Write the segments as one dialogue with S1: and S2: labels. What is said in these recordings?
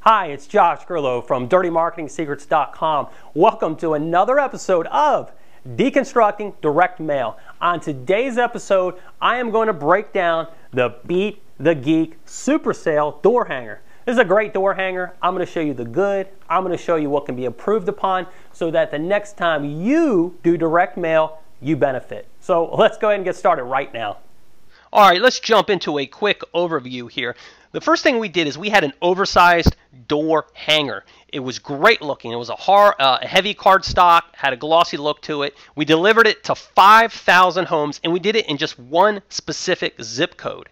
S1: Hi, it's Josh Gurlow from DirtyMarketingSecrets.com. Welcome to another episode of Deconstructing Direct Mail. On today's episode, I am going to break down the Beat the Geek Super Sale door hanger. This is a great door hanger. I'm going to show you the good. I'm going to show you what can be improved upon so that the next time you do direct mail, you benefit. So let's go ahead and get started right now.
S2: All right, let's jump into a quick overview here. The first thing we did is we had an oversized door hanger. It was great looking. It was a heavy cardstock, had a glossy look to it. We delivered it to 5,000 homes, and we did it in just one specific zip code.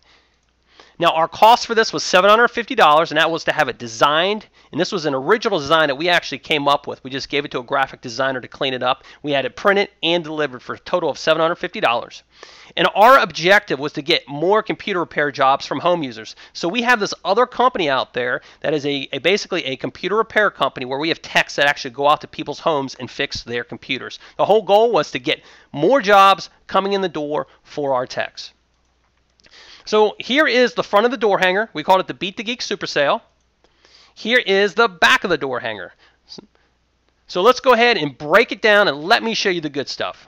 S2: Now, our cost for this was $750, and that was to have it designed. And this was an original design that we actually came up with. We just gave it to a graphic designer to clean it up. We had it printed and delivered for a total of $750. And our objective was to get more computer repair jobs from home users. So we have this other company out there that is basically a computer repair company where we have techs that actually go out to people's homes and fix their computers. The whole goal was to get more jobs coming in the door for our techs. So here is the front of the door hanger. We called it the Beat the Geek Super Sale. Here is the back of the door hanger. So let's go ahead and break it down and let me show you the good stuff.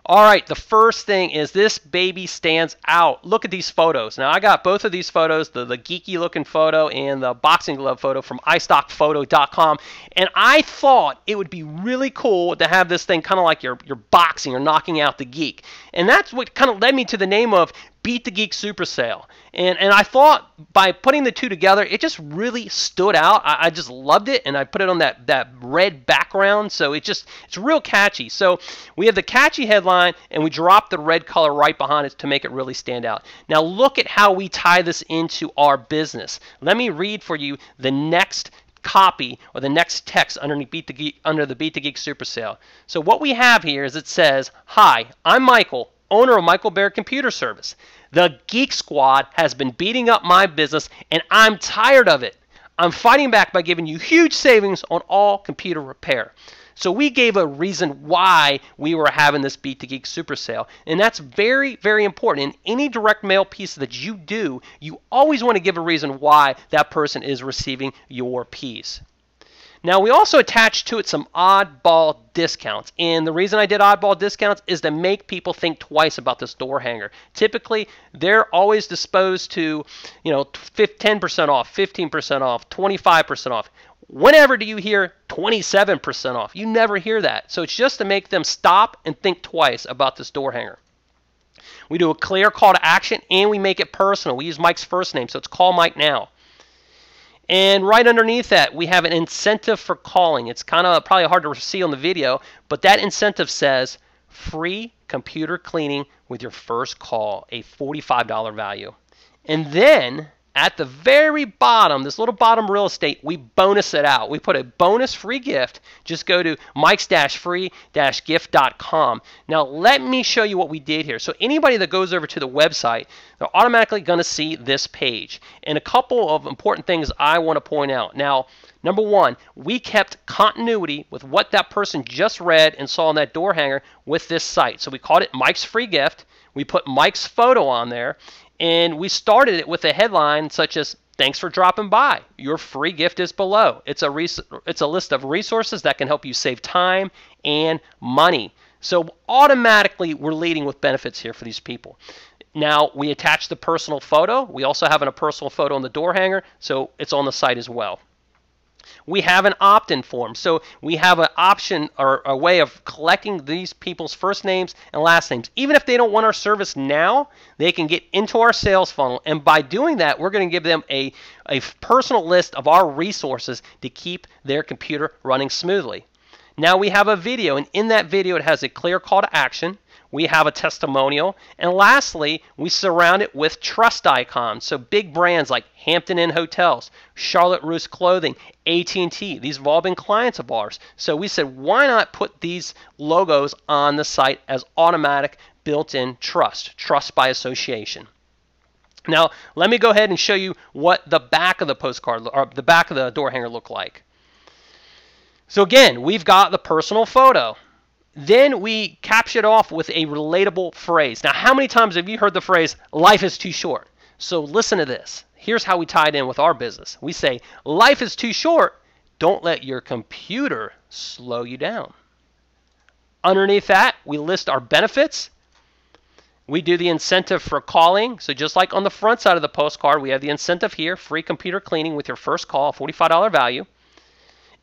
S2: All right, the first thing is this baby stands out. Look at these photos. Now, I got both of these photos, the geeky looking photo and the boxing glove photo from iStockPhoto.com. And I thought it would be really cool to have this thing kind of like you're boxing or knocking out the geek. And that's what kind of led me to the name of Beat the Geek Super Sale. And I thought by putting the two together, it just really stood out. I just loved it, and I put it on that red background, so it's real catchy. So we have the catchy headline, and we dropped the red color right behind it to make it really stand out. Now look at how we tie this into our business. Let me read for you the next copy or the next text underneath under the Beat the Geek Super Sale. So what we have here is it says, "Hi, I'm Michael, owner of Michael Baird Computer Service. The Geek Squad has been beating up my business, and I'm tired of it. I'm fighting back by giving you huge savings on all computer repair." So we gave a reason why we were having this Beat the Geek Super Sale, and that's very, very important. In any direct mail piece that you do, you always want to give a reason why that person is receiving your piece. Now, we also attached to it some oddball discounts. And the reason I did oddball discounts is to make people think twice about this door hanger. Typically, they're always disposed to, 10% off, 15% off, 25% off. Whenever do you hear 27% off? You never hear that. So it's just to make them stop and think twice about this door hanger. We do a clear call to action, and we make it personal. We use Mike's first name, so it's Call Mike Now. And right underneath that, we have an incentive for calling. It's kind of probably hard to see on the video, but that incentive says free computer cleaning with your first call, a $45 value. And then at the very bottom, this little bottom real estate, we bonus it out. We put a bonus free gift. Just go to mikes-free-gift.com. Now, let me show you what we did here. So anybody that goes over to the website, they're automatically going to see this page. And a couple of important things I want to point out. Now, number one, we kept continuity with what that person just read and saw on that door hanger with this site. So we called it Mike's Free Gift. We put Mike's photo on there. And we started it with a headline such as, "Thanks for dropping by. Your free gift is below." It's a list of resources that can help you save time and money. So automatically, we're leading with benefits here for these people. Now, we attach the personal photo. We also have a personal photo on the door hanger, so it's on the site as well. We have an opt-in form. So we have an option or a way of collecting these people's first names and last names. Even if they don't want our service now, they can get into our sales funnel. And by doing that, we're going to give them a personal list of our resources to keep their computer running smoothly. Now we have a video, and in that video, it has a clear call to action. We have a testimonial. And lastly, we surround it with trust icons. So big brands like Hampton Inn Hotels, Charlotte Russe Clothing, AT&T. These have all been clients of ours. So we said, why not put these logos on the site as automatic built-in trust by association. Now, let me go ahead and show you what the back of the postcard or the back of the door hanger looked like. So again, we've got the personal photo. Then we capture it off with a relatable phrase. Now, how many times have you heard the phrase, "life is too short"? So listen to this. Here's how we tie it in with our business. We say, life is too short. Don't let your computer slow you down. Underneath that, we list our benefits. We do the incentive for calling. So just like on the front side of the postcard, we have the incentive here, free computer cleaning with your first call, $45 value.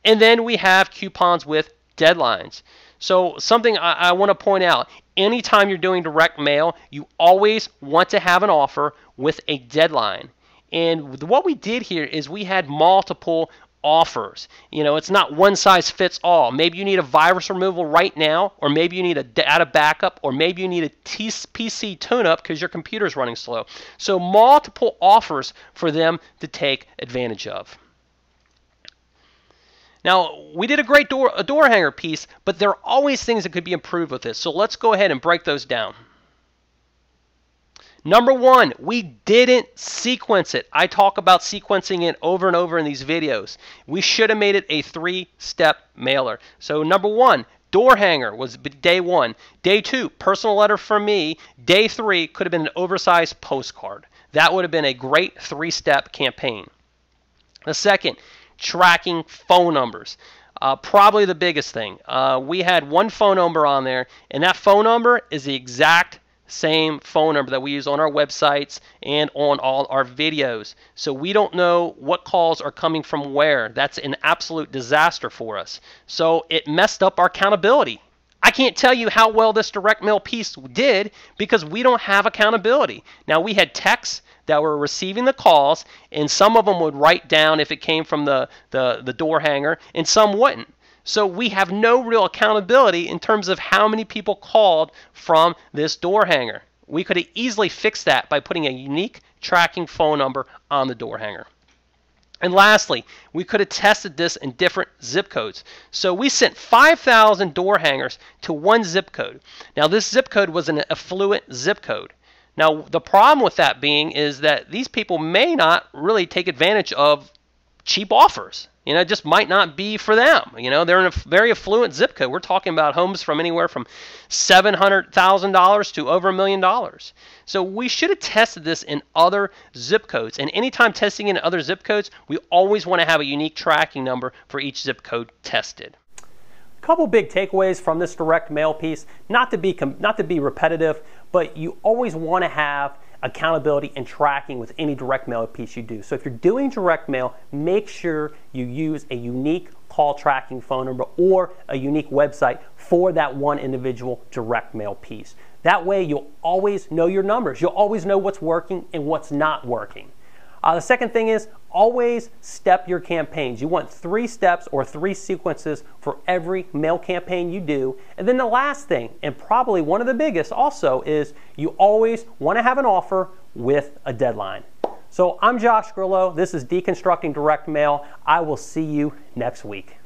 S2: And then we have coupons with deadlines. So something I want to point out, anytime you're doing direct mail, you always want to have an offer with a deadline. And what we did here is we had multiple offers. You know, it's not one size fits all. Maybe you need a virus removal right now, or maybe you need a data backup, or maybe you need a PC tune-up because your computer's running slow. So multiple offers for them to take advantage of. Now, we did a great door hanger piece, but there are always things that could be improved with this. So let's go ahead and break those down. Number one, we didn't sequence it. I talk about sequencing it over and over in these videos. We should have made it a 3-step mailer. So number one, door hanger was day 1. Day 2, personal letter from me. Day 3 could have been an oversized postcard. That would have been a great 3-step campaign. The second, tracking phone numbers. Probably the biggest thing. We had one phone number on there, and that phone number is the exact same phone number that we use on our websites and on all our videos. So we don't know what calls are coming from where. That's an absolute disaster for us. So it messed up our accountability. I can't tell you how well this direct mail piece did because we don't have accountability. Now, we had techs that were receiving the calls, and some of them would write down if it came from the door hanger, and some wouldn't. So we have no real accountability in terms of how many people called from this door hanger. We could have easily fixed that by putting a unique tracking phone number on the door hanger. And lastly, we could have tested this in different zip codes. So we sent 5,000 door hangers to one zip code. Now, this zip code was an affluent zip code. Now, the problem with that being is that these people may not really take advantage of cheap offers. You know, it just might not be for them. You know, they're in a very affluent zip code. We're talking about homes from anywhere from $700,000 to over $1 million. So we should have tested this in other zip codes. And anytime testing in other zip codes, we always want to have a unique tracking number for each zip code tested.
S1: A couple big takeaways from this direct mail piece, not to be repetitive, but you always want to have accountability and tracking with any direct mail piece you do. So if you're doing direct mail, make sure you use a unique call tracking phone number or a unique website for that one individual direct mail piece. That way you'll always know your numbers. You'll always know what's working and what's not working. The second thing is always step your campaigns. You want 3 steps or 3 sequences for every mail campaign you do. And then the last thing, and probably one of the biggest also, is you always want to have an offer with a deadline. So I'm Josh Grillo. This is Deconstructing Direct Mail. I will see you next week.